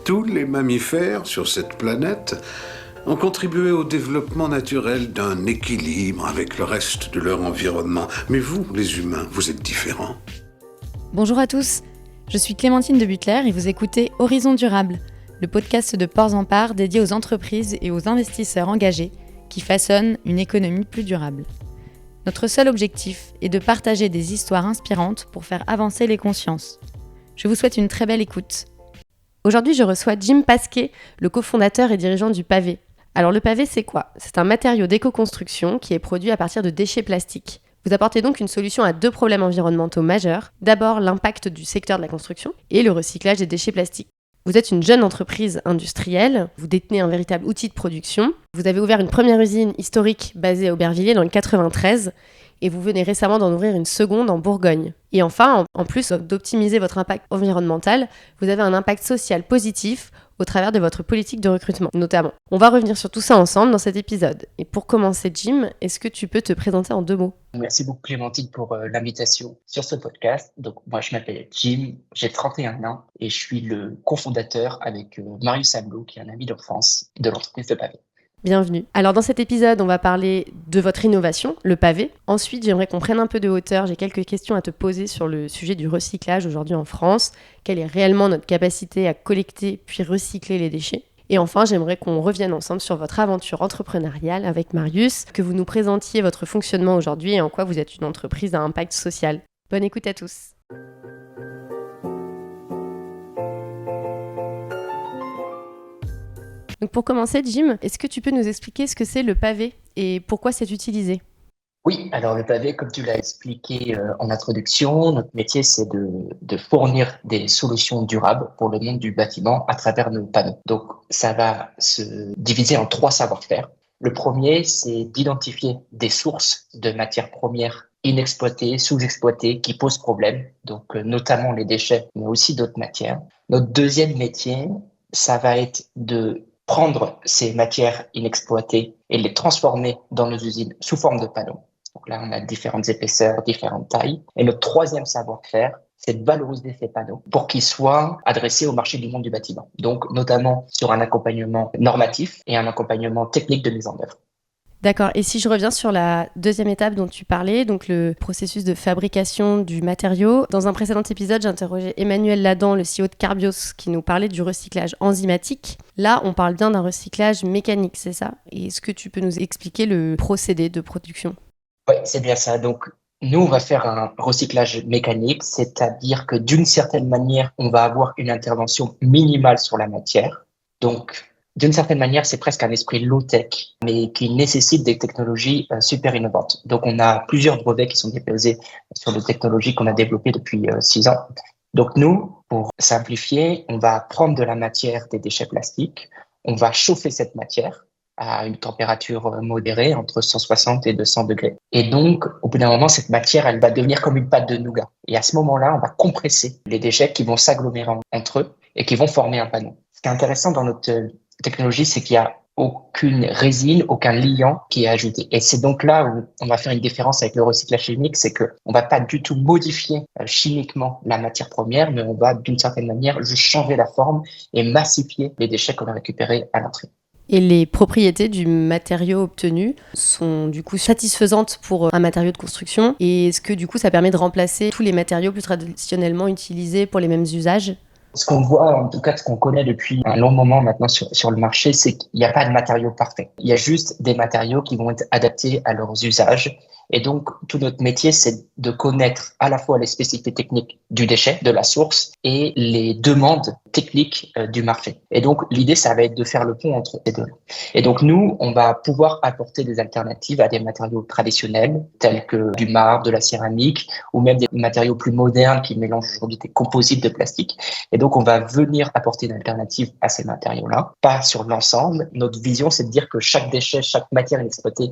Tous les mammifères sur cette planète ont contribué au développement naturel d'un équilibre avec le reste de leur environnement. Mais vous, les humains, vous êtes différents. Bonjour à tous, je suis Clémentine de Butler et vous écoutez Horizon Durable, le podcast de Ports en Part dédié aux entreprises et aux investisseurs engagés qui façonnent une économie plus durable. Notre seul objectif est de partager des histoires inspirantes pour faire avancer les consciences. Je vous souhaite une très belle écoute. Aujourd'hui, je reçois Jim Pasquet, le cofondateur et dirigeant du Pavé. Alors le pavé, c'est quoi ? C'est un matériau d'éco-construction qui est produit à partir de déchets plastiques. Vous apportez donc une solution à deux problèmes environnementaux majeurs. D'abord, l'impact du secteur de la construction et le recyclage des déchets plastiques. Vous êtes une jeune entreprise industrielle, vous détenez un véritable outil de production. Vous avez ouvert une première usine historique basée à Aubervilliers dans le 93 et vous venez récemment d'en ouvrir une seconde en Bourgogne. Et enfin, en plus d'optimiser votre impact environnemental, vous avez un impact social positif au travers de votre politique de recrutement, notamment. On va revenir sur tout ça ensemble dans cet épisode. Et pour commencer, Jim, est-ce que tu peux te présenter en 2 mots ? Merci beaucoup Clémentine pour l'invitation sur ce podcast. Donc moi je m'appelle Jim, j'ai 31 ans et je suis le cofondateur avec Marius Amelot, qui est un ami d'enfance de l'entreprise de Pavé. Bienvenue. Alors dans cet épisode, on va parler de votre innovation, le pavé. Ensuite, j'aimerais qu'on prenne un peu de hauteur. J'ai quelques questions à te poser sur le sujet du recyclage aujourd'hui en France. Quelle est réellement notre capacité à collecter puis recycler les déchets ? Et enfin, j'aimerais qu'on revienne ensemble sur votre aventure entrepreneuriale avec Marius, que vous nous présentiez votre fonctionnement aujourd'hui et en quoi vous êtes une entreprise à impact social. Bonne écoute à tous. Donc pour commencer, Jim, est-ce que tu peux nous expliquer ce que c'est le pavé et pourquoi c'est utilisé ? Oui, alors le pavé, comme tu l'as expliqué en introduction, notre métier c'est de fournir des solutions durables pour le monde du bâtiment à travers nos panneaux. Donc ça va se diviser en 3 savoir-faire. Le premier, c'est d'identifier des sources de matières premières inexploitées, sous-exploitées, qui posent problème, donc notamment les déchets, mais aussi d'autres matières. Notre deuxième métier, ça va être de prendre ces matières inexploitées et les transformer dans nos usines sous forme de panneaux. Donc là, on a différentes épaisseurs, différentes tailles. Et notre troisième savoir-faire, c'est de valoriser ces panneaux pour qu'ils soient adressés au marché du monde du bâtiment. Donc, notamment sur un accompagnement normatif et un accompagnement technique de mise en œuvre. D'accord. Et si je reviens sur la deuxième étape dont tu parlais, donc le processus de fabrication du matériau. Dans un précédent épisode, j'interrogeais Emmanuel Ladan, le CEO de Carbios, qui nous parlait du recyclage enzymatique. Là, on parle bien d'un recyclage mécanique, c'est ça ? Et est-ce que tu peux nous expliquer le procédé de production ? Oui, c'est bien ça. Donc, nous, on va faire un recyclage mécanique, c'est-à-dire que d'une certaine manière, on va avoir une intervention minimale sur la matière. Donc, d'une certaine manière, c'est presque un esprit low-tech, mais qui nécessite des technologies super innovantes. Donc, on a plusieurs brevets qui sont déposés sur des technologies qu'on a développées depuis 6 ans. Donc, nous, pour simplifier, on va prendre de la matière des déchets plastiques, on va chauffer cette matière à une température modérée, entre 160 et 200 degrés. Et donc, au bout d'un moment, cette matière, elle va devenir comme une pâte de nougat. Et à ce moment-là, on va compresser les déchets qui vont s'agglomérer entre eux et qui vont former un panneau. Ce qui est intéressant dans notre technologie, c'est qu'il n'y a aucune résine, aucun liant qui est ajouté. Et c'est donc là où on va faire une différence avec le recyclage chimique, c'est que on va pas du tout modifier chimiquement la matière première, mais on va d'une certaine manière juste changer la forme et massifier les déchets qu'on a récupérés à l'entrée. Et les propriétés du matériau obtenu sont du coup satisfaisantes pour un matériau de construction. Et est-ce que du coup ça permet de remplacer tous les matériaux plus traditionnellement utilisés pour les mêmes usages ? Ce qu'on voit, en tout cas ce qu'on connaît depuis un long moment maintenant sur le marché, c'est qu'il n'y a pas de matériaux parfaits. Il y a juste des matériaux qui vont être adaptés à leurs usages. Et donc, tout notre métier, c'est de connaître à la fois les spécificités techniques du déchet, de la source, et les demandes techniques du marché. Et donc, l'idée, ça va être de faire le pont entre ces deux. Et donc, nous, on va pouvoir apporter des alternatives à des matériaux traditionnels, tels que du marbre, de la céramique, ou même des matériaux plus modernes qui mélangent aujourd'hui des composites de plastique. Et donc, on va venir apporter une alternative à ces matériaux-là, pas sur l'ensemble. Notre vision, c'est de dire que chaque déchet, chaque matière inexploitée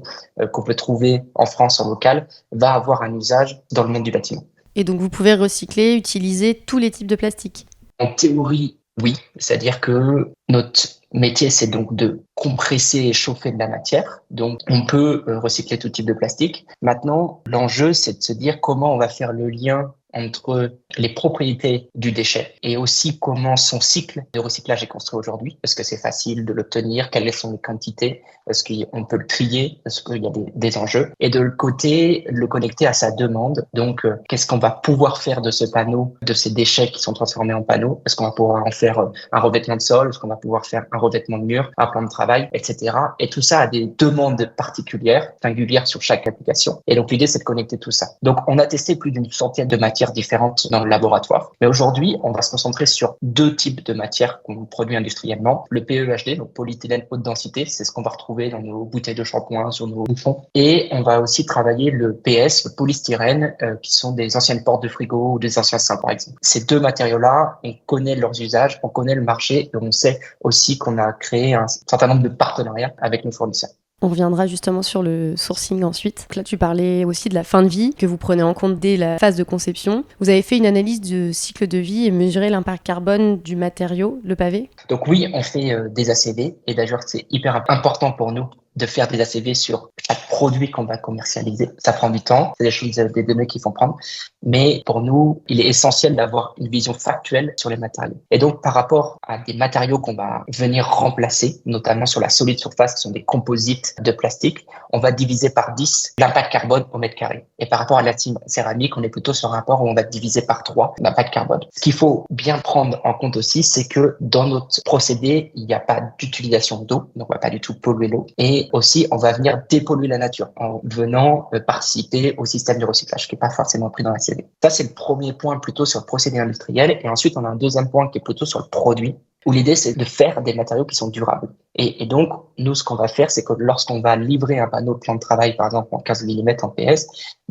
qu'on peut trouver en France, en local, va avoir un usage dans le monde du bâtiment. Et donc, vous pouvez recycler, utiliser tous les types de plastique ? En théorie, oui. C'est-à-dire que notre métier, c'est donc de compresser et chauffer de la matière. Donc, on peut recycler tout type de plastique. Maintenant, l'enjeu, c'est de se dire comment on va faire le lien entre les propriétés du déchet et aussi comment son cycle de recyclage est construit aujourd'hui. Est-ce que c'est facile de l'obtenir? Quelles sont les quantités? Est-ce qu'on peut le trier? Est-ce qu'il y a des enjeux? Et de l'autre côté, le connecter à sa demande. Donc, qu'est-ce qu'on va pouvoir faire de ce panneau, de ces déchets qui sont transformés en panneaux? Est-ce qu'on va pouvoir en faire un revêtement de sol? Est-ce qu'on va pouvoir faire un revêtement de mur, un plan de travail, etc. Et tout ça a des demandes particulières, singulières sur chaque application. Et donc, l'idée, c'est de connecter tout ça. Donc, on a testé plus d'une centaine de matières différentes dans le laboratoire. Mais aujourd'hui, on va se concentrer sur 2 types de matières qu'on produit industriellement. Le PEHD, donc polyéthylène haute densité, c'est ce qu'on va retrouver dans nos bouteilles de shampoing, sur nos bouchons. Et on va aussi travailler le PS, le polystyrène, qui sont des anciennes portes de frigo ou des anciens seins, par exemple. Ces 2 matériaux-là, on connaît leurs usages, on connaît le marché, et on sait aussi qu'on a créé un certain nombre de partenariats avec nos fournisseurs. On reviendra justement sur le sourcing ensuite. Là, tu parlais aussi de la fin de vie que vous prenez en compte dès la phase de conception. Vous avez fait une analyse de cycle de vie et mesuré l'impact carbone du matériau, le pavé? Donc oui, on fait des ACV et d'ailleurs c'est hyper important pour nous de faire des ACV sur chaque produit qu'on va commercialiser. Ça prend du temps, c'est des choses, des données qu'il faut prendre, mais pour nous, il est essentiel d'avoir une vision factuelle sur les matériaux. Et donc, par rapport à des matériaux qu'on va venir remplacer, notamment sur la solide surface, qui sont des composites de plastique, on va diviser par 10 l'impact carbone au mètre carré. Et par rapport à la céramique, on est plutôt sur un rapport où on va diviser par 3 l'impact carbone. Ce qu'il faut bien prendre en compte aussi, c'est que dans notre procédé, il n'y a pas d'utilisation d'eau, donc on va pas du tout polluer l'eau. Et aussi, on va venir dépolluer la nature en venant participer au système de recyclage qui n'est pas forcément pris dans la CV. Ça, c'est le premier point plutôt sur le procédé industriel. Et ensuite, on a un deuxième point qui est plutôt sur le produit, où l'idée, c'est de faire des matériaux qui sont durables. Et donc, nous, ce qu'on va faire, c'est que lorsqu'on va livrer un panneau de plan de travail, par exemple, en 15 mm en PS,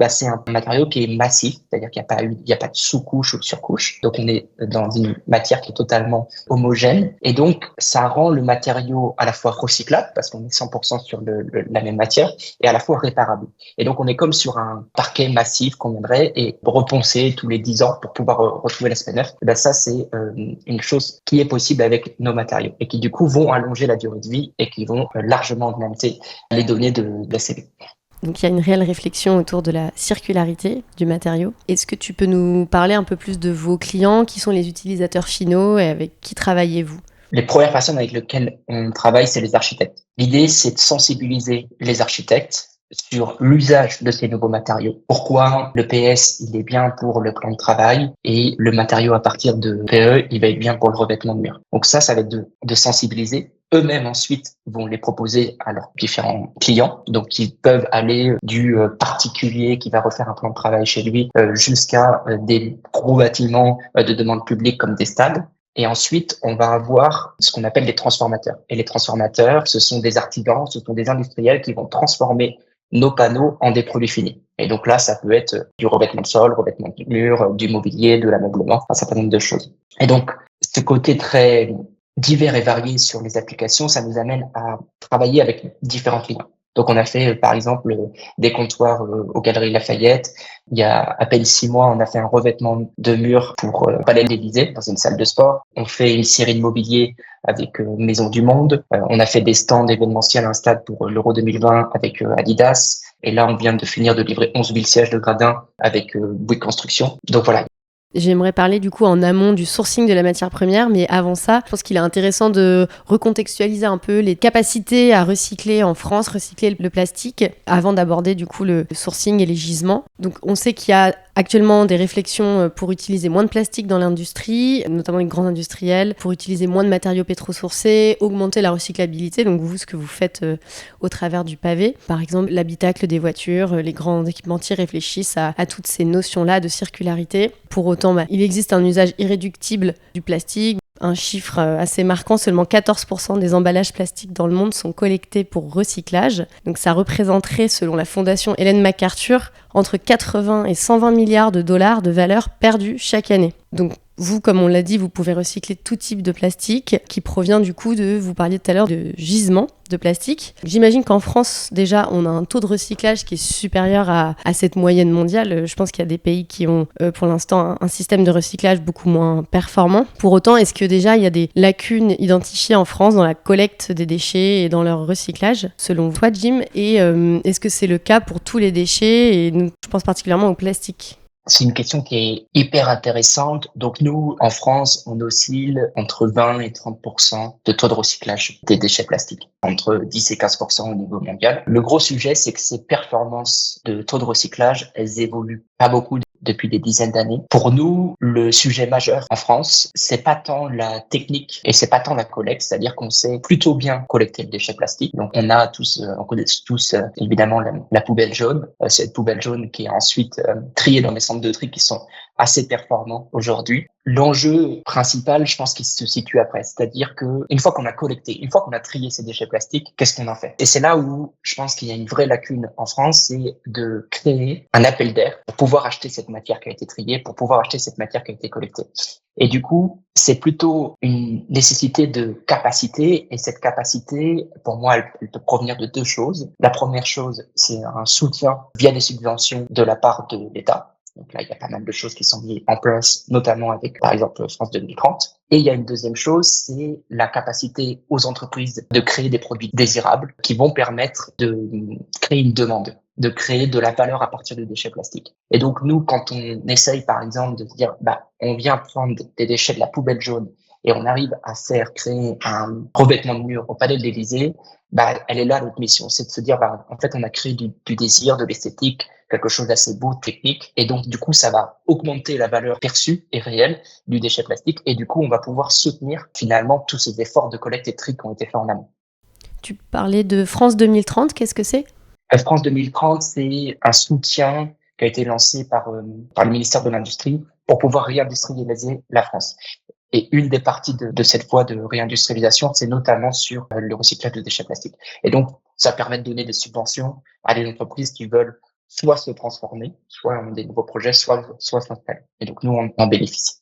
c'est un matériau qui est massif, c'est-à-dire qu'il n'y a pas de sous-couche ou de surcouche. Donc, on est dans une matière qui est totalement homogène. Et donc, ça rend le matériau à la fois recyclable, parce qu'on est 100% sur la même matière, et à la fois réparable. Et donc, on est comme sur un parquet massif qu'on viendrait et reponcer tous les 10 ans pour pouvoir retrouver l'aspect neuf. Ça, c'est une chose qui est possible avec nos matériaux et qui, du coup, vont allonger la durée de vie et qui vont largement augmenter les données de la CV. Donc il y a une réelle réflexion autour de la circularité du matériau. Est-ce que tu peux nous parler un peu plus de vos clients? Qui sont les utilisateurs finaux et avec qui travaillez-vous? Les premières personnes avec lesquelles on travaille, c'est les architectes. L'idée, c'est de sensibiliser les architectes sur l'usage de ces nouveaux matériaux. Pourquoi le PS, il est bien pour le plan de travail et le matériau à partir de PE, il va être bien pour le revêtement de mur. Donc ça va être de sensibiliser. Eux-mêmes ensuite vont les proposer à leurs différents clients. Donc ils peuvent aller du particulier qui va refaire un plan de travail chez lui jusqu'à des gros bâtiments de demande publique comme des stades. Et ensuite, on va avoir ce qu'on appelle des transformateurs. Et les transformateurs, ce sont des artisans, ce sont des industriels qui vont transformer nos panneaux en des produits finis. Et donc là, ça peut être du revêtement de sol, revêtement de mur, du mobilier, de l'ameublement, un certain nombre de choses. Et donc, ce côté très divers et varié sur les applications, ça nous amène à travailler avec différents clients. Donc, on a fait, par exemple, des comptoirs aux Galeries Lafayette. Il y a à peine 6 mois, on a fait un revêtement de mur pour Palais de l'Élysée, dans une salle de sport. On fait une série de mobilier avec Maison du Monde. On a fait des stands événementiels à un stade pour l'Euro 2020 avec Adidas. Et là, on vient de finir de livrer 11 000 sièges de gradins avec Bouygues Construction. Donc voilà. J'aimerais parler du coup en amont du sourcing de la matière première, mais avant ça, je pense qu'il est intéressant de recontextualiser un peu les capacités à recycler en France, recycler le plastique, avant d'aborder du coup le sourcing et les gisements. Donc on sait qu'il y a actuellement des réflexions pour utiliser moins de plastique dans l'industrie, notamment les grands industriels, pour utiliser moins de matériaux pétrosourcés, augmenter la recyclabilité, donc vous, ce que vous faites au travers du pavé. Par exemple, l'habitacle des voitures, les grands équipementiers réfléchissent à toutes ces notions-là de circularité. Pour autant, il existe un usage irréductible du plastique. Un chiffre assez marquant, seulement 14% des emballages plastiques dans le monde sont collectés pour recyclage. Donc ça représenterait, selon la fondation Ellen MacArthur, entre 80 et 120 milliards de dollars de valeur perdue chaque année. Donc vous, comme on l'a dit, vous pouvez recycler tout type de plastique qui provient du coup vous parliez tout à l'heure de gisements de plastique. J'imagine qu'en France, déjà, on a un taux de recyclage qui est supérieur à cette moyenne mondiale. Je pense qu'il y a des pays qui ont pour l'instant un système de recyclage beaucoup moins performant. Pour autant, est-ce que déjà il y a des lacunes identifiées en France dans la collecte des déchets et dans leur recyclage, selon toi, Jim? Et est-ce que c'est le cas pour tous les déchets? Et je pense particulièrement au plastique. C'est une question qui est hyper intéressante. Donc nous, en France, on oscille entre 20 et 30% de taux de recyclage des déchets plastiques, entre 10 et 15% au niveau mondial. Le gros sujet, c'est que ces performances de taux de recyclage, elles évoluent pas beaucoup depuis des dizaines d'années. Pour nous, le sujet majeur en France, c'est pas tant la technique et c'est pas tant la collecte, c'est-à-dire qu'on sait plutôt bien collecter le déchet plastique. Donc on connaît tous évidemment la poubelle jaune, cette poubelle jaune qui est ensuite triée dans les centres de tri qui sont assez performants aujourd'hui. L'enjeu principal, je pense qu'il se situe après, c'est-à-dire que une fois qu'on a collecté, une fois qu'on a trié ces déchets plastiques, qu'est-ce qu'on en fait? Et c'est là où je pense qu'il y a une vraie lacune en France, c'est de créer un appel d'air pour pouvoir acheter cette matière qui a été triée, pour pouvoir acheter cette matière qui a été collectée. Et du coup, c'est plutôt une nécessité de capacité, et cette capacité, pour moi, elle peut provenir de deux choses. La première chose, c'est un soutien via des subventions de la part de l'État. Donc là, il y a pas mal de choses qui sont mises en place, notamment avec, par exemple, France 2030. Et il y a une deuxième chose, c'est la capacité aux entreprises de créer des produits désirables qui vont permettre de créer une demande, de créer de la valeur à partir de déchets plastiques. Et donc, nous, quand on essaye, par exemple, de se dire, on vient prendre des déchets de la poubelle jaune et on arrive à faire créer un revêtement de mur au Palais de l'Élysée, elle est là, notre mission. C'est de se dire, en fait, on a créé du désir, de l'esthétique, quelque chose d'assez beau, technique. Et donc, du coup, ça va augmenter la valeur perçue et réelle du déchet plastique. Et du coup, on va pouvoir soutenir finalement tous ces efforts de collecte et de tri qui ont été faits en amont. Tu parlais de France 2030, qu'est-ce que c'est ? France 2030, c'est un soutien qui a été lancé par le ministère de l'Industrie pour pouvoir réindustrialiser la France. Et une des parties de cette voie de réindustrialisation, c'est notamment sur le recyclage de déchets plastiques. Et donc, ça permet de donner des subventions à des entreprises qui veulent soit se transformer, soit ont des nouveaux projets, soit s'installer. Et donc, nous, on en bénéficie.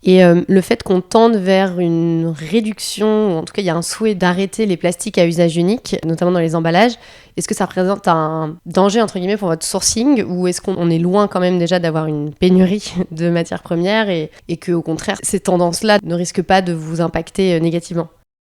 Et le fait qu'on tende vers une réduction, ou en tout cas il y a un souhait d'arrêter les plastiques à usage unique, notamment dans les emballages, est-ce que ça représente un danger entre guillemets pour votre sourcing, ou est-ce qu'on est loin quand même déjà d'avoir une pénurie de matières premières et que au contraire ces tendances-là ne risquent pas de vous impacter négativement ?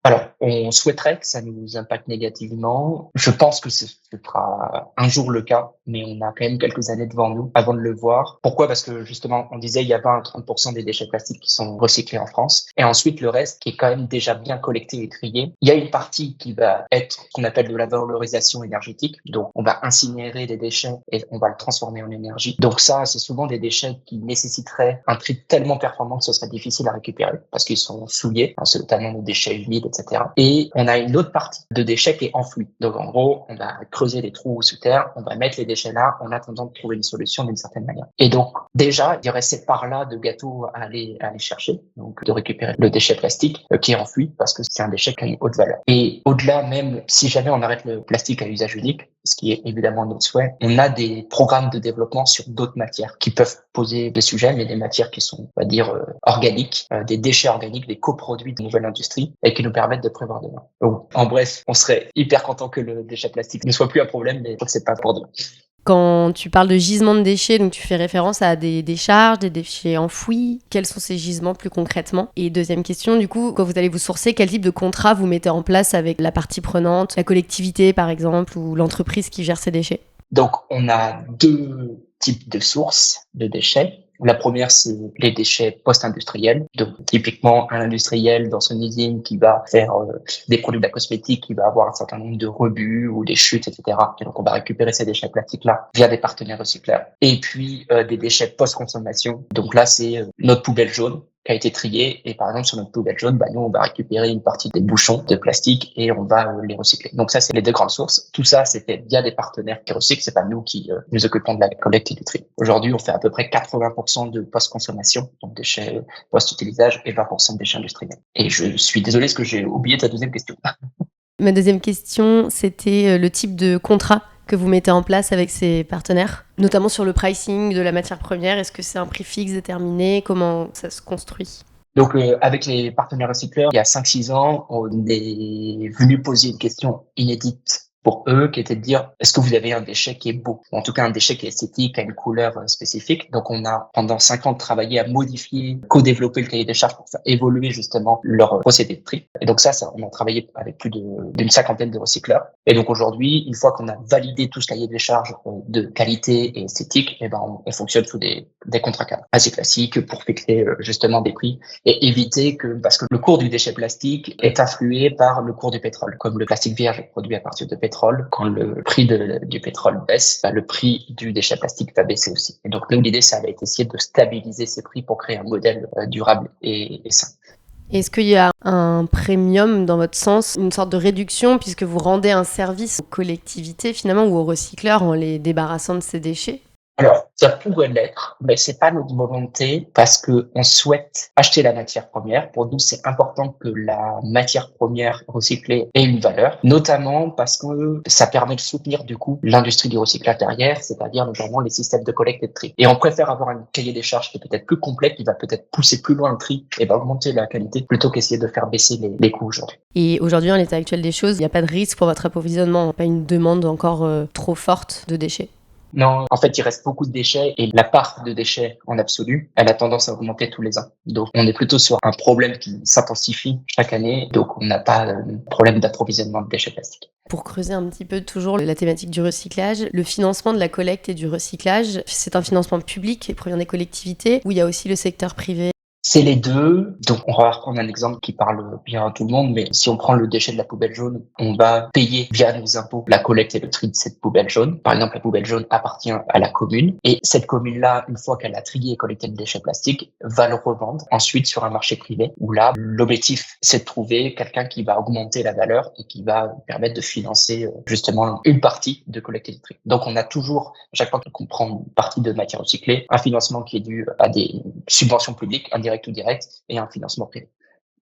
Alors, on souhaiterait que ça nous impacte négativement. Je pense que ce sera un jour le cas, mais on a quand même quelques années devant nous avant de le voir. Pourquoi ? Parce que justement, on disait il y a 20 à 30% des déchets plastiques qui sont recyclés en France. Et ensuite, le reste qui est quand même déjà bien collecté et trié. Il y a une partie qui va être ce qu'on appelle de la valorisation énergétique. Donc, on va incinérer des déchets et on va le transformer en énergie. Donc ça, c'est souvent des déchets qui nécessiteraient un tri tellement performant que ce serait difficile à récupérer parce qu'ils sont souillés. C'est notamment nos déchets humides, etc. Et on a une autre partie de déchets qui est enfouie. Donc en gros, on va creuser des trous sous terre, on va mettre les déchets là en attendant de trouver une solution d'une certaine manière. Et donc déjà, il y aurait cette part-là de gâteau à aller chercher, donc de récupérer le déchet plastique qui est enfoui parce que c'est un déchet qui a une haute valeur. Et au-delà même, si jamais on arrête le plastique à usage unique, ce qui est évidemment notre souhait, on a des programmes de développement sur d'autres matières qui peuvent poser des sujets, mais des matières qui sont, on va dire, organiques, des déchets organiques, des coproduits de nouvelle industrie et qui nous permettent de prévoir demain. Donc, en bref, on serait hyper content que le déchet plastique ne soit plus un problème, mais je crois que c'est pas pour demain. Quand tu parles de gisements de déchets, donc tu fais référence à des décharges, des déchets enfouis. Quels sont ces gisements plus concrètement ? Et deuxième question, du coup, quand vous allez vous sourcer, quel type de contrat vous mettez en place avec la partie prenante, la collectivité par exemple, ou l'entreprise qui gère ces déchets ? Donc, on a deux types de sources de déchets. La première, c'est les déchets post-industriels. Donc, typiquement, un industriel dans son usine qui va faire des produits de la cosmétique, qui va avoir un certain nombre de rebuts ou des chutes, etc. Et donc, on va récupérer ces déchets plastiques-là via des partenaires recycleurs. Et puis, des déchets post-consommation. Donc là, c'est notre poubelle jaune qui a été triée. Et par exemple, sur notre poubelle jaune, nous, on va récupérer une partie des bouchons de plastique et on va les recycler. Donc ça, c'est les deux grandes sources. Tout ça, c'est fait via des partenaires qui recyclent. C'est pas nous qui nous occupons de la collecte et du tri. Aujourd'hui, on fait à peu près 80% de post-consommation, donc déchets post-utilisage, et 20% de déchets industriels. Et je suis désolé parce que j'ai oublié ta deuxième question. Ma deuxième question, c'était le type de contrat que vous mettez en place avec ces partenaires, notamment sur le pricing de la matière première. Est-ce que c'est un prix fixe déterminé ? Comment ça se construit ? Donc, avec les partenaires recycleurs, il y a 5-6 ans, on est venu poser une question inédite pour eux, qui était de dire, est-ce que vous avez un déchet qui est beau? Ou en tout cas, un déchet qui est esthétique, a une couleur spécifique. Donc, on a, pendant 5 ans, travaillé à modifier, co-développer le cahier des charges pour faire évoluer justement leur procédé de tri. Et donc ça, on a travaillé avec d'une cinquantaine de recycleurs. Et donc aujourd'hui, une fois qu'on a validé tout ce cahier des charges de qualité et esthétique, et ben, on fonctionne sous des contrats cadres assez classiques pour fixer justement des prix et éviter parce que le cours du déchet plastique est influé par le cours du pétrole. Comme le plastique vierge est produit à partir de pétrole, quand le prix du pétrole baisse, le prix du déchet plastique va baisser aussi. Et donc, nous, l'idée, ça va être essayer de stabiliser ces prix pour créer un modèle durable et sain. Est-ce qu'il y a un premium dans votre sens, une sorte de réduction puisque vous rendez un service aux collectivités finalement ou aux recycleurs en les débarrassant de ces déchets? Alors, ça pourrait l'être, mais c'est pas notre volonté parce que on souhaite acheter la matière première. Pour nous, c'est important que la matière première recyclée ait une valeur, notamment parce que ça permet de soutenir du coup l'industrie du recyclage derrière, c'est-à-dire notamment les systèmes de collecte et de tri. Et on préfère avoir un cahier des charges qui est peut-être plus complet, qui va peut-être pousser plus loin le tri et va augmenter la qualité plutôt qu'essayer de faire baisser les coûts aujourd'hui. Et aujourd'hui, en l'état actuel des choses, il n'y a pas de risque pour votre approvisionnement, pas une demande encore trop forte de déchets? Non, en fait, il reste beaucoup de déchets et la part de déchets en absolu, elle a tendance à augmenter tous les ans. Donc, on est plutôt sur un problème qui s'intensifie chaque année. Donc, on n'a pas de problème d'approvisionnement de déchets plastiques. Pour creuser un petit peu toujours la thématique du recyclage, le financement de la collecte et du recyclage, c'est un financement public qui provient des collectivités ou il y a aussi le secteur privé? C'est les deux. Donc, on va reprendre un exemple qui parle bien à tout le monde, mais si on prend le déchet de la poubelle jaune, on va payer via nos impôts la collecte et le tri de cette poubelle jaune. Par exemple, la poubelle jaune appartient à la commune et cette commune-là, une fois qu'elle a trié et collecté le déchet plastique, va le revendre ensuite sur un marché privé où là, l'objectif, c'est de trouver quelqu'un qui va augmenter la valeur et qui va permettre de financer justement une partie de collecte et de tri. Donc, on a toujours, à chaque fois qu'on prend une partie de matière recyclée, un financement qui est dû à des subventions publiques, indirect ou direct, et un financement privé.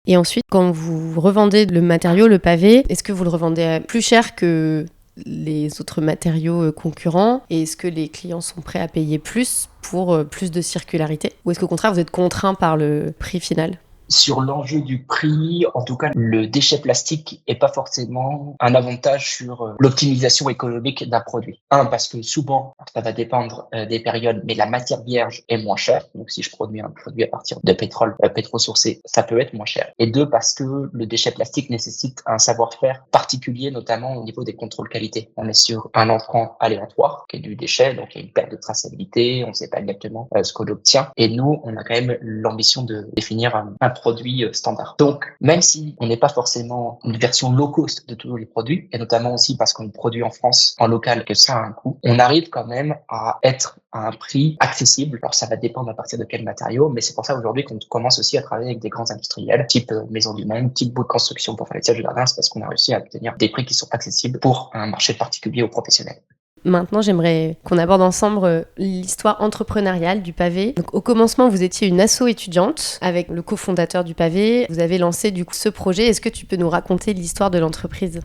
Et ensuite, quand vous revendez le matériau, le pavé, est-ce que vous le revendez plus cher que les autres matériaux concurrents? Et est-ce que les clients sont prêts à payer plus pour plus de circularité? Ou est-ce qu'au contraire, vous êtes contraint par le prix final? Sur l'enjeu du prix, en tout cas, le déchet plastique est pas forcément un avantage sur l'optimisation économique d'un produit. Un, parce que souvent, ça va dépendre des périodes, mais la matière vierge est moins chère. Donc, si je produis un produit à partir de pétrole pétrosourcé, ça peut être moins cher. Et deux, parce que le déchet plastique nécessite un savoir-faire particulier, notamment au niveau des contrôles qualité. On est sur un entrant aléatoire, qui est du déchet, donc il y a une perte de traçabilité, on ne sait pas exactement ce qu'on obtient. Et nous, on a quand même l'ambition de définir un produit standard. Donc, même si on n'est pas forcément une version low cost de tous les produits, et notamment aussi parce qu'on produit en France, en local, que ça a un coût, on arrive quand même à être à un prix accessible. Alors, ça va dépendre à partir de quel matériau, mais c'est pour ça aujourd'hui qu'on commence aussi à travailler avec des grands industriels, type Maison du Monde, type bout de construction pour faire les sièges de jardin, c'est parce qu'on a réussi à obtenir des prix qui sont accessibles pour un marché particulier aux professionnels. Maintenant, j'aimerais qu'on aborde ensemble l'histoire entrepreneuriale du pavé. Donc, au commencement, vous étiez une asso étudiante avec le cofondateur du pavé. Vous avez lancé du coup ce projet. Est-ce que tu peux nous raconter l'histoire de l'entreprise?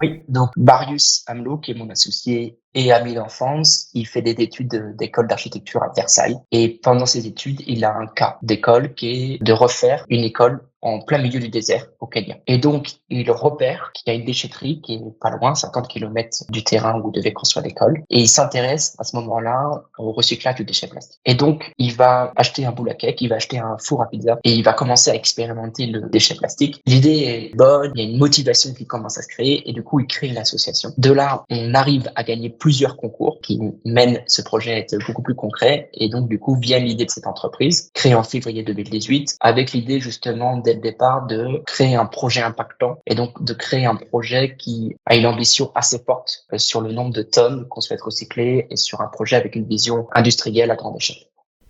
Oui, donc Marius Amelot, qui est mon associé et ami d'enfance, il fait des études d'école d'architecture à Versailles. Et pendant ses études, il a un cas d'école qui est de refaire une école en plein milieu du désert au Kenya. Et donc, il repère qu'il y a une déchetterie qui est pas loin, 50 km du terrain où devait construire l'école. Et il s'intéresse à ce moment-là au recyclage du déchet plastique. Et donc, il va acheter un boule à cake, il va acheter un four à pizza et il va commencer à expérimenter le déchet plastique. L'idée est bonne, il y a une motivation qui commence à se créer et du coup, il crée une association. De là, on arrive à gagner plusieurs concours qui mènent ce projet à être beaucoup plus concret. Et donc, du coup, vient l'idée de cette entreprise, créée en février 2018, avec l'idée justement dès le départ de créer un projet impactant et donc de créer un projet qui a une ambition assez forte sur le nombre de tonnes qu'on souhaite recycler et sur un projet avec une vision industrielle à grande échelle.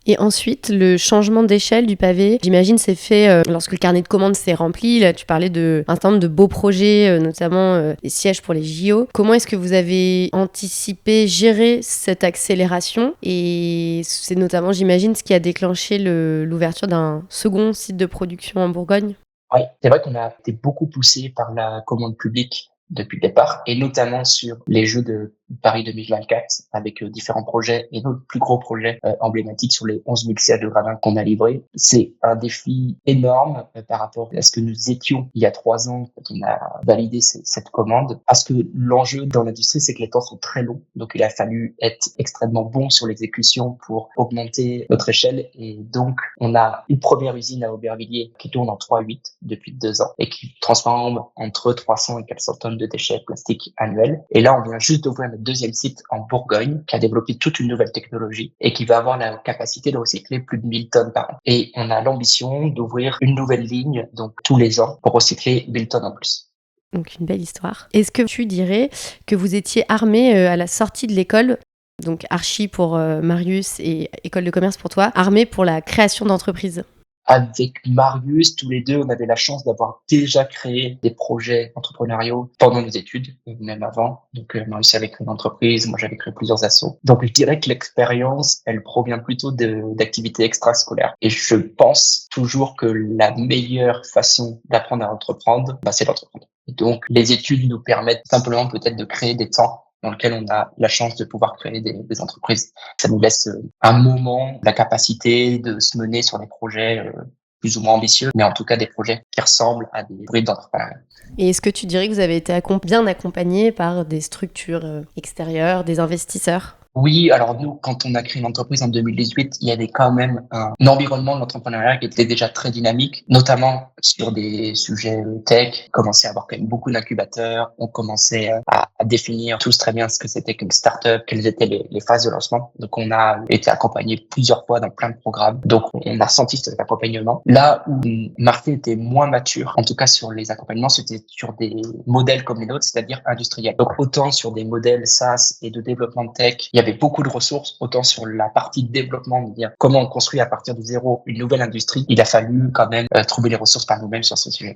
Et ensuite, le changement d'échelle du pavé, j'imagine, c'est fait lorsque le carnet de commandes s'est rempli. Là, tu parlais d'un certain nombre de beaux projets, notamment des sièges pour les JO. Comment est-ce que vous avez anticipé, géré cette accélération? Et c'est notamment, j'imagine, ce qui a déclenché l'ouverture d'un second site de production en Bourgogne? Oui, c'est vrai qu'on a été beaucoup poussé par la commande publique depuis le départ, et notamment sur les jeux de Paris 2024 avec différents projets et notre plus gros projet emblématique sur les 11 000 sièges de gradins qu'on a livrés. C'est un défi énorme par rapport à ce que nous étions il y a 3 ans quand on a validé cette commande. Parce que l'enjeu dans l'industrie, c'est que les temps sont très longs. Donc, il a fallu être extrêmement bon sur l'exécution pour augmenter notre échelle. Et donc, on a une première usine à Aubervilliers qui tourne en 3/8 depuis 2 ans et qui transforme entre 300 et 400 tonnes de déchets plastiques annuels. Et là, on vient juste d'ouvrir notre deuxième site en Bourgogne qui a développé toute une nouvelle technologie et qui va avoir la capacité de recycler plus de 1000 tonnes par an. Et on a l'ambition d'ouvrir une nouvelle ligne, donc tous les ans, pour recycler 1000 tonnes en plus. Donc une belle histoire. Est-ce que tu dirais que vous étiez armé à la sortie de l'école, donc Archi pour Marius et École de commerce pour toi, armé pour la création d'entreprise? Avec Marius, tous les deux, on avait la chance d'avoir déjà créé des projets entrepreneuriaux pendant nos études, même avant. Donc, Marius avait créé une entreprise, moi j'avais créé plusieurs assos. Donc, je dirais que l'expérience, elle provient plutôt d'activités extrascolaires. Et je pense toujours que la meilleure façon d'apprendre à entreprendre, c'est d'entreprendre. Donc, les études nous permettent simplement peut-être de créer des temps dans lequel on a la chance de pouvoir créer des entreprises. Ça nous laisse un moment, la capacité de se mener sur des projets plus ou moins ambitieux, mais en tout cas des projets qui ressemblent à des brides d'entrepreneuriat. Et est-ce que tu dirais que vous avez été bien accompagné par des structures extérieures, des investisseurs? Oui, alors nous, quand on a créé l'entreprise en 2018, il y avait quand même un environnement de l'entrepreneuriat qui était déjà très dynamique, notamment sur des sujets tech. On commençait à avoir quand même beaucoup d'incubateurs, on commençait à définir tous très bien ce que c'était qu'une start-up, quelles étaient les phases de lancement. Donc on a été accompagné plusieurs fois dans plein de programmes. Donc on a senti cet accompagnement. Là où le marché était moins mature, en tout cas sur les accompagnements, c'était sur des modèles comme les nôtres, c'est-à-dire industriels. Donc autant sur des modèles SaaS et de développement de tech, il y avait beaucoup de ressources, autant sur la partie de développement, de dire comment on construit à partir de zéro une nouvelle industrie, il a fallu quand même trouver les ressources par nous-mêmes sur ce sujet.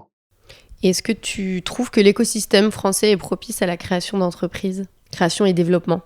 Est-ce que tu trouves que l'écosystème français est propice à la création d'entreprises, création et développement?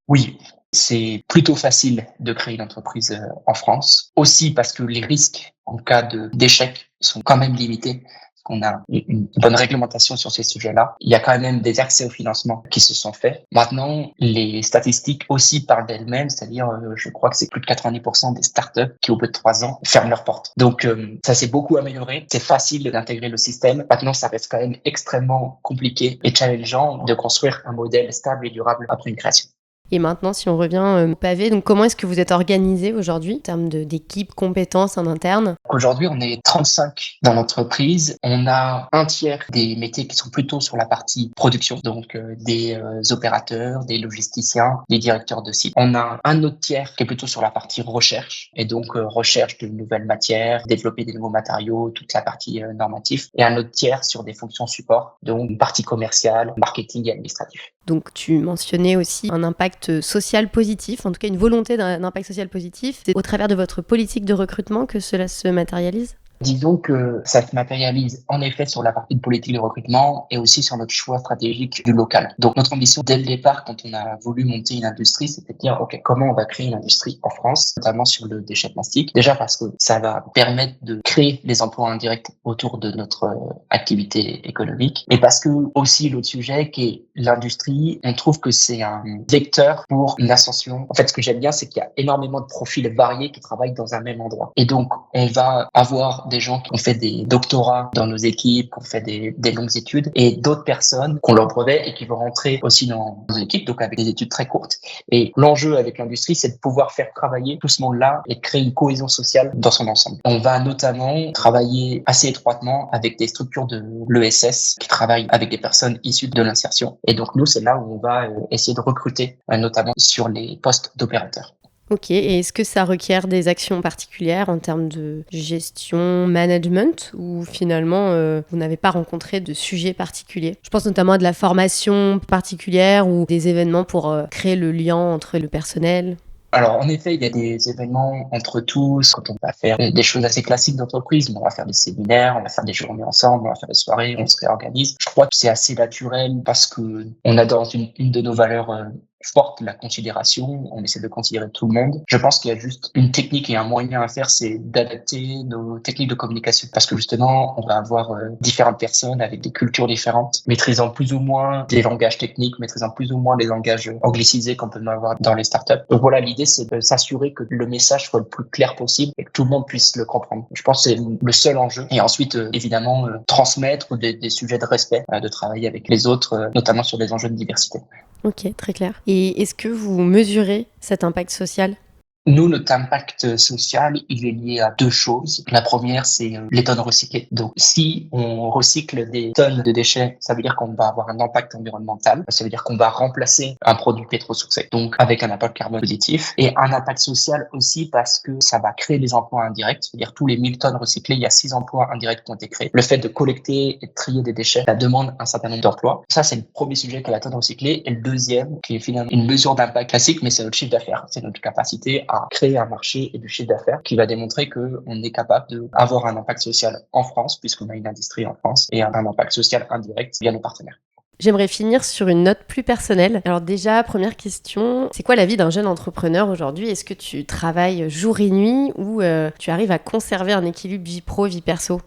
Oui, c'est plutôt facile de créer une entreprise en France, aussi parce que les risques en cas d'échec sont quand même limités. On a une bonne réglementation sur ces sujets-là. Il y a quand même des accès au financement qui se sont faits. Maintenant, les statistiques aussi parlent d'elles-mêmes, c'est-à-dire, je crois que c'est plus de 90% des startups qui, au bout de 3 ans, ferment leurs portes. Donc, ça s'est beaucoup amélioré. C'est facile d'intégrer le système. Maintenant, ça reste quand même extrêmement compliqué et challengeant de construire un modèle stable et durable après une création. Et maintenant, si on revient au pavé, donc comment est-ce que vous êtes organisé aujourd'hui en termes d'équipe, compétences en interne? Aujourd'hui, on est 35 dans l'entreprise. On a un tiers des métiers qui sont plutôt sur la partie production, donc des opérateurs, des logisticiens, des directeurs de site. On a un autre tiers qui est plutôt sur la partie recherche, et donc recherche de nouvelles matières, développer des nouveaux matériaux, toute la partie normative. Et un autre tiers sur des fonctions support, donc une partie commerciale, marketing et administratif. Donc tu mentionnais aussi un impact social positif, en tout cas une volonté d'un impact social positif. C'est au travers de votre politique de recrutement que cela se matérialise ? Disons que ça se matérialise en effet sur la partie de politique de recrutement et aussi sur notre choix stratégique du local. Donc notre ambition dès le départ, quand on a voulu monter une industrie, c'était de dire ok, comment on va créer une industrie en France, notamment sur le déchet plastique. Déjà parce que ça va permettre de créer des emplois indirects autour de notre activité économique, et parce que aussi l'autre sujet qui est l'industrie, on trouve que c'est un vecteur pour une ascension. En fait, ce que j'aime bien, c'est qu'il y a énormément de profils variés qui travaillent dans un même endroit. Et donc on va avoir des gens qui ont fait des doctorats dans nos équipes, qui ont fait des longues études, et d'autres personnes qui ont leur brevet et qui vont rentrer aussi dans nos équipes, donc avec des études très courtes. Et l'enjeu avec l'industrie, c'est de pouvoir faire travailler tout ce monde-là et créer une cohésion sociale dans son ensemble. On va notamment travailler assez étroitement avec des structures de l'ESS qui travaillent avec des personnes issues de l'insertion. Et donc nous, c'est là où on va essayer de recruter, notamment sur les postes d'opérateurs. Ok, et est-ce que ça requiert des actions particulières en termes de gestion, management, ou finalement vous n'avez pas rencontré de sujet particulier? Je pense notamment à de la formation particulière ou des événements pour créer le lien entre le personnel. Alors, en effet, il y a des événements entre tous, quand on va faire des choses assez classiques d'entreprise. On va faire des séminaires, on va faire des journées ensemble, on va faire des soirées, on se réorganise. Je crois que c'est assez naturel parce que on a dans une de nos valeurs porte la considération, on essaie de considérer tout le monde. Je pense qu'il y a juste une technique et un moyen à faire, c'est d'adapter nos techniques de communication. Parce que justement, on va avoir différentes personnes avec des cultures différentes, maîtrisant plus ou moins des langages techniques, maîtrisant plus ou moins les langages anglicisés qu'on peut avoir dans les startups. Donc voilà, l'idée, c'est de s'assurer que le message soit le plus clair possible et que tout le monde puisse le comprendre. Je pense que c'est le seul enjeu. Et ensuite, évidemment, transmettre des sujets de respect, de travailler avec les autres, notamment sur des enjeux de diversité. Ok, très clair. Et est-ce que vous mesurez cet impact social ? Nous, notre impact social, il est lié à deux choses. La première, c'est les tonnes recyclées. Donc, si on recycle des tonnes de déchets, ça veut dire qu'on va avoir un impact environnemental. Ça veut dire qu'on va remplacer un produit pétrosourcé, donc avec un impact carbone positif. Et un impact social aussi parce que ça va créer des emplois indirects. C'est-à-dire tous les 1000 tonnes recyclées, il y a 6 emplois indirects qui ont été créés. Le fait de collecter et de trier des déchets, ça demande un certain nombre d'emplois. Ça, c'est le premier sujet qui est la tonne recyclée. Et le deuxième, qui est finalement une mesure d'impact classique, mais c'est notre chiffre d'affaires. C'est notre capacité à créer un marché et du chiffre d'affaires qui va démontrer qu'on est capable d'avoir un impact social en France, puisqu'on a une industrie en France, et un impact social indirect via nos partenaires. J'aimerais finir sur une note plus personnelle. Alors déjà, première question, c'est quoi la vie d'un jeune entrepreneur aujourd'hui ? Est-ce que tu travailles jour et nuit ou tu arrives à conserver un équilibre vie pro, vie perso ?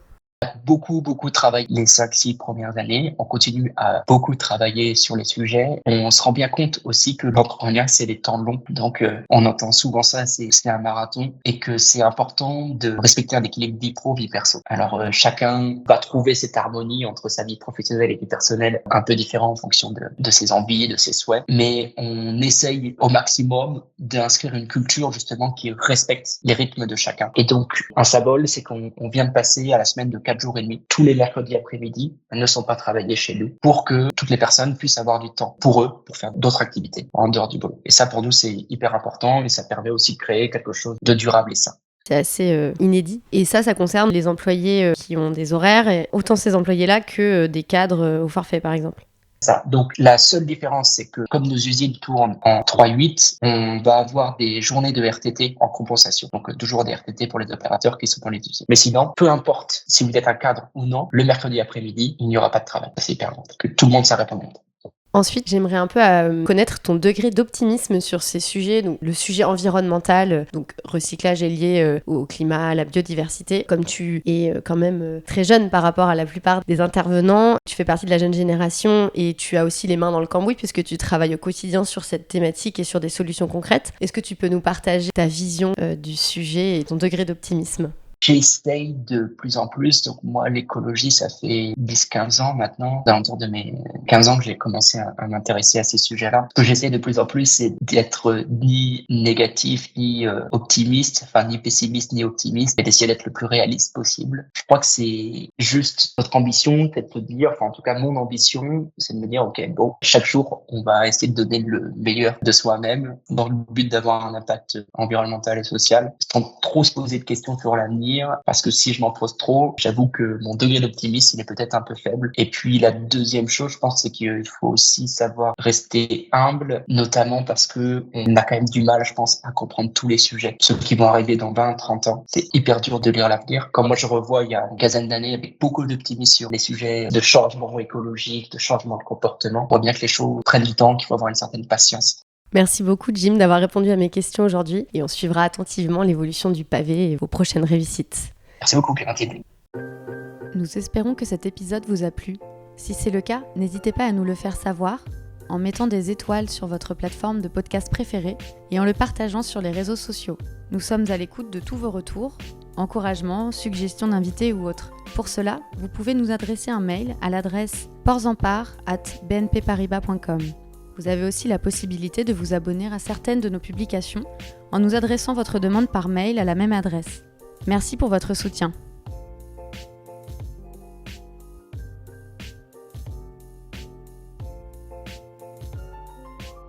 Beaucoup travaillé les 5-6 premières années. On continue à beaucoup travailler sur les sujets. On se rend bien compte aussi que l'entrepreneuriat, c'est des temps longs. Donc, on entend souvent ça, c'est un marathon et que c'est important de respecter un équilibre vie pro, vie perso. Alors, chacun va trouver cette harmonie entre sa vie professionnelle et vie personnelle un peu différent en fonction de ses envies, de ses souhaits. Mais on essaye au maximum d'inscrire une culture justement qui respecte les rythmes de chacun. Et donc, un symbole, c'est qu'on vient de passer à la semaine de 4 jours et demi. Tous les mercredis après-midi ne sont pas travaillés chez nous pour que toutes les personnes puissent avoir du temps pour eux, pour faire d'autres activités en dehors du boulot. Et ça, pour nous, c'est hyper important et ça permet aussi de créer quelque chose de durable et sain. C'est assez inédit. Et ça concerne les employés qui ont des horaires, et autant ces employés-là que des cadres au forfait, par exemple. Ça. Donc, la seule différence, c'est que comme nos usines tournent en 3-8, on va avoir des journées de RTT en compensation. Donc, 2 jours de RTT pour les opérateurs qui sont dans les usines. Mais sinon, peu importe si vous êtes un cadre ou non, le mercredi après-midi, il n'y aura pas de travail. C'est hyper important que tout le monde s'arrête en même temps. Ensuite, j'aimerais un peu connaître ton degré d'optimisme sur ces sujets, donc le sujet environnemental, donc recyclage est lié au climat, à la biodiversité. Comme tu es quand même très jeune par rapport à la plupart des intervenants, tu fais partie de la jeune génération et tu as aussi les mains dans le cambouis puisque tu travailles au quotidien sur cette thématique et sur des solutions concrètes. Est-ce que tu peux nous partager ta vision du sujet et ton degré d'optimisme ? J'essaye de plus en plus. Donc moi, l'écologie, ça fait 10-15 ans maintenant. Autour de mes 15 ans que j'ai commencé à m'intéresser à ces sujets-là. Ce que j'essaie de plus en plus, c'est d'être ni négatif, ni optimiste, enfin ni pessimiste, ni optimiste, et d'essayer d'être le plus réaliste possible. Je crois que c'est juste notre ambition, peut-être de dire, enfin en tout cas mon ambition, c'est de me dire, ok, bon, chaque jour, on va essayer de donner le meilleur de soi-même dans le but d'avoir un impact environnemental et social, sans trop se poser de questions sur l'avenir. Parce que si je m'en pose trop, j'avoue que mon degré d'optimisme, il est peut-être un peu faible. Et puis la deuxième chose, je pense, c'est qu'il faut aussi savoir rester humble, notamment parce que on a quand même du mal, je pense, à comprendre tous les sujets, ceux qui vont arriver dans 20-30 ans. C'est hyper dur de lire l'avenir. Comme moi, je revois il y a une quinzaine d'années avec beaucoup d'optimisme sur les sujets de changement écologique, de changement de comportement. On voit bien que les choses prennent du temps, qu'il faut avoir une certaine patience. Merci beaucoup Jim d'avoir répondu à mes questions aujourd'hui et on suivra attentivement l'évolution du pavé et vos prochaines réussites. Merci beaucoup Clémentine. Nous espérons que cet épisode vous a plu. Si c'est le cas, n'hésitez pas à nous le faire savoir en mettant des étoiles sur votre plateforme de podcast préférée et en le partageant sur les réseaux sociaux. Nous sommes à l'écoute de tous vos retours, encouragements, suggestions d'invités ou autres. Pour cela, vous pouvez nous adresser un mail à l'adresse portsampar@bnpparibas.com. Vous avez aussi la possibilité de vous abonner à certaines de nos publications en nous adressant votre demande par mail à la même adresse. Merci pour votre soutien.